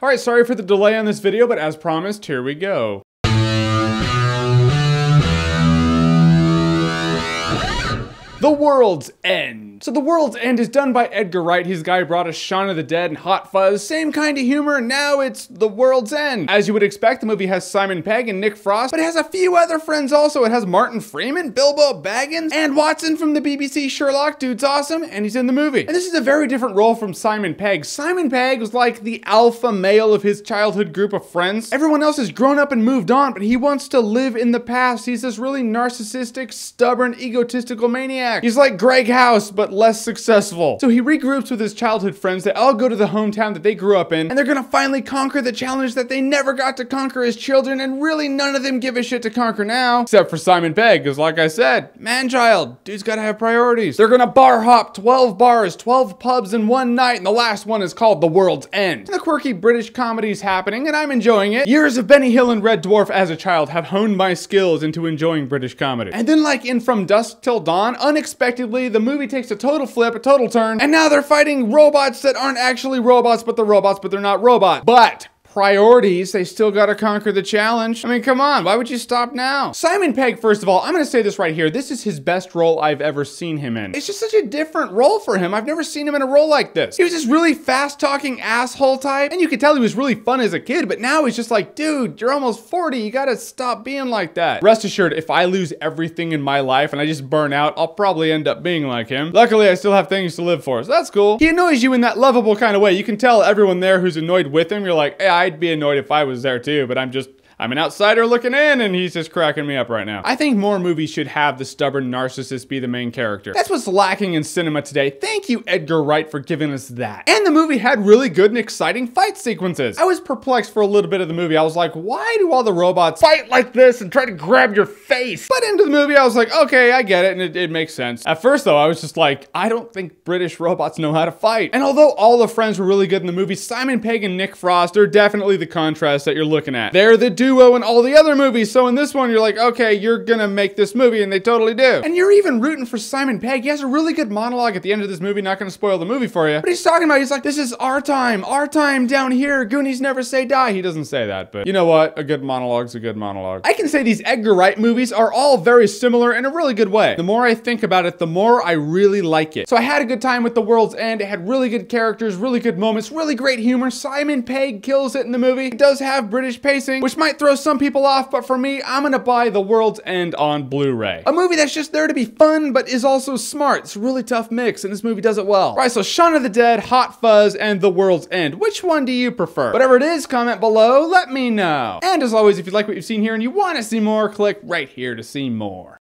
Alright, sorry for the delay on this video, but as promised, here we go. The World's End. So The World's End is done by Edgar Wright. He's the guy who brought us Shaun of the Dead and Hot Fuzz. Same kind of humor, now it's The World's End. As you would expect, the movie has Simon Pegg and Nick Frost, but it has a few other friends also. It has Martin Freeman, Bilbo Baggins, and Watson from the BBC Sherlock. Dude's awesome, and he's in the movie. And this is a very different role from Simon Pegg. Simon Pegg was like the alpha male of his childhood group of friends. Everyone else has grown up and moved on, but he wants to live in the past. He's this really narcissistic, stubborn, egotistical maniac. He's like Greg House, but less successful. So he regroups with his childhood friends. They all go to the hometown that they grew up in, and they're gonna finally conquer the challenge that they never got to conquer as children, and really none of them give a shit to conquer now. Except for Simon Pegg, because like I said, man-child, dude's gotta have priorities. They're gonna bar hop 12 bars, 12 pubs in one night, and the last one is called The World's End. And the quirky British comedy is happening, and I'm enjoying it. Years of Benny Hill and Red Dwarf as a child have honed my skills into enjoying British comedy. And then like in From Dusk Till Dawn, unexpectedly, the movie takes a total flip, a total turn, and now they're fighting robots that aren't actually robots, but they're not robots. But priorities, they still gotta conquer the challenge. I mean, come on, why would you stop now? Simon Pegg, first of all, I'm gonna say this right here, this is his best role I've ever seen him in. It's just such a different role for him. I've never seen him in a role like this. He was this really fast-talking asshole type, and you could tell he was really fun as a kid, but now he's just like, dude, you're almost 40, you gotta stop being like that. Rest assured, if I lose everything in my life and I just burn out, I'll probably end up being like him. Luckily, I still have things to live for, so that's cool. He annoys you in that lovable kind of way. You can tell everyone there who's annoyed with him, you're like, hey, I'd be annoyed if I was there too, but I'm an outsider looking in, and he's just cracking me up right now. I think more movies should have the stubborn narcissist be the main character. That's what's lacking in cinema today. Thank you, Edgar Wright, for giving us that. And the movie had really good and exciting fight sequences. I was perplexed for a little bit of the movie. I was like, why do all the robots fight like this and try to grab your face? But into the movie, I was like, okay, I get it, and it makes sense. At first, though, I was just like, I don't think British robots know how to fight. And although all the friends were really good in the movie, Simon Pegg and Nick Frost are definitely the contrast that you're looking at. They're the duo in all the other movies, so in this one you're like, okay, you're gonna make this movie, and they totally do. And you're even rooting for Simon Pegg. He has a really good monologue at the end of this movie, not gonna spoil the movie for you, but he's talking about, he's like, this is our time down here, Goonies never say die. He doesn't say that, but you know what? A good monologue's a good monologue. I can say these Edgar Wright movies are all very similar in a really good way. The more I think about it, the more I really like it. So I had a good time with The World's End. It had really good characters, really good moments, really great humor. Simon Pegg kills it in the movie. It does have British pacing, which might throw some people off, but for me, I'm gonna buy The World's End on Blu-ray. A movie that's just there to be fun, but is also smart. It's a really tough mix, and this movie does it well. All right, so Shaun of the Dead, Hot Fuzz, and The World's End. Which one do you prefer? Whatever it is, comment below, let me know. And as always, if you like what you've seen here and you want to see more, click right here to see more.